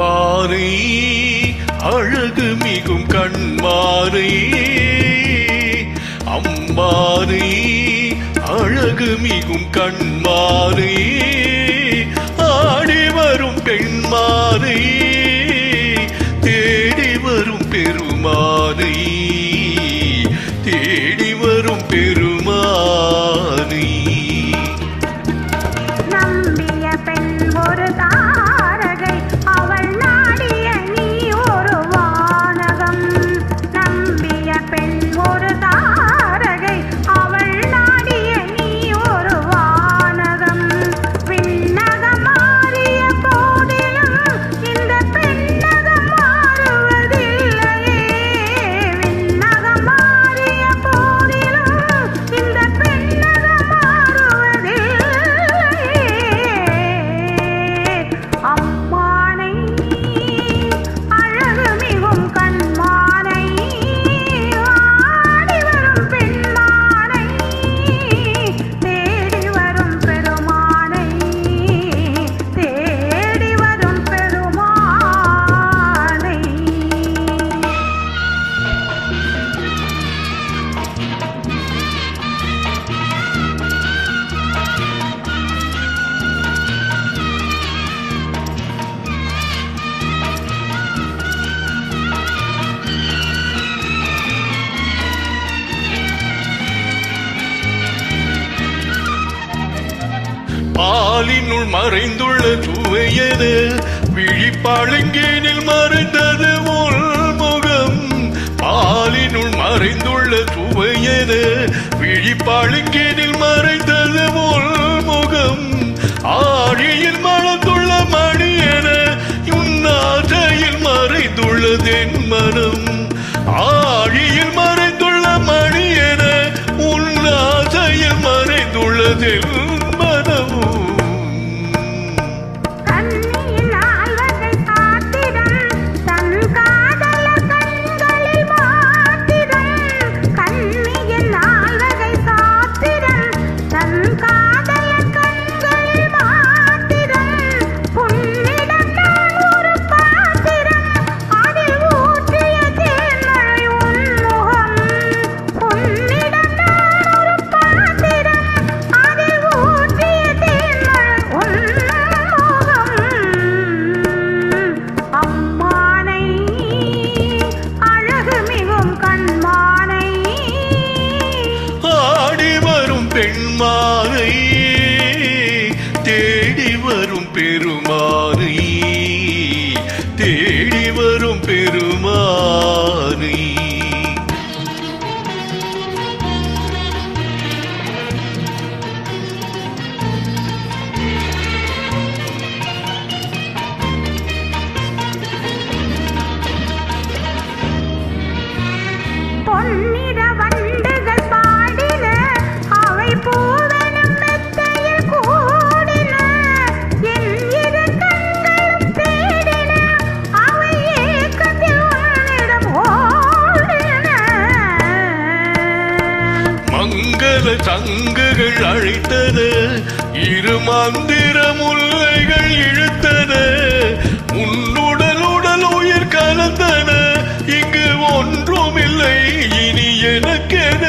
அம்மானை அழகு மிகும் கண்மானை அம்மானை அழகு மிகும் கண்மானை ஆடி வரும் பெண்மானை தேடி வரும் பெருமானை தேடி வரும் பெருமானை நம்பிய பெண் ஒரு தாரகை அவள் நாடிய நீ ஒரு வானகம் நம்பிய பெண் ஒரு தாரகை அவள் நாடிய நீ ஒரு வானகம் விண்ணகம் மாறிய போதிலும் இந்த பெண்ணகம் மாறுவதில்லையே விண்ணகம் மாறிய போதிலும் இந்த பெண்ணகம் மாறுவதில்லையே அம்மானை அழகு மிகும் கண்மானை ஆடி வரும் பெண்மானை தேடி வரும் பெருமானை தேடி வரும் பெருமானை பாலினுள் மறைந்துள்ள சுவையென விழிப்பாழுங்கேனில் மறைந்தது முகம் பாலினுள் மறைந்துள்ள சுவையென விழிப்பாழுங்கேனில் மறைந்தது முகம் ஆழியில் மலர்ந்துள்ள மணியென உன்னாசையில் மறைந்துள்ளதென் மனம் ஆழியில் மறைந்துள்ள மணியென உன்னாசையில் மறைந்துள்ளதென் மனம் கண்ணியின் ஆழ்வகை சாத்திரம் தன் காதல கண்களில் மாத்திரம் கண்ணியின் ஆழ்வகை சாத்திரம் தன் காதல கண்களில் மாத்திரம் உன்னிடம் நான் ஒரு பாத்திரம் அதில் ஊற்றிய தேன்மழை உன்முகம் உன்னிடம் நான் ஒரு பாத்திரம் அதில் ஊற்றிய தேன்மழை உன்முகம் அம்மானை அழகு மிகும் கண்மானை ஆடி வரும் பெண்மானை தேடி வரும் பெருமானை தேடி வரும் பெருமானை பொன்னிற வண்டுகள் பாடின அவை பூவனம் மெத்தையில் கூடின என் இரு கண்களும் தேடின அவை ஏக்கத்தில் உன்னிடம் ஓடின மங்கள சங்குகள் அழைத்தன இரு மந்திர முல்லைகள் இழுத்தன உன்னுடல் உடல் உயிர் கலந்தன இங்கு ஒன்றுமில்லை இனி எனக்கென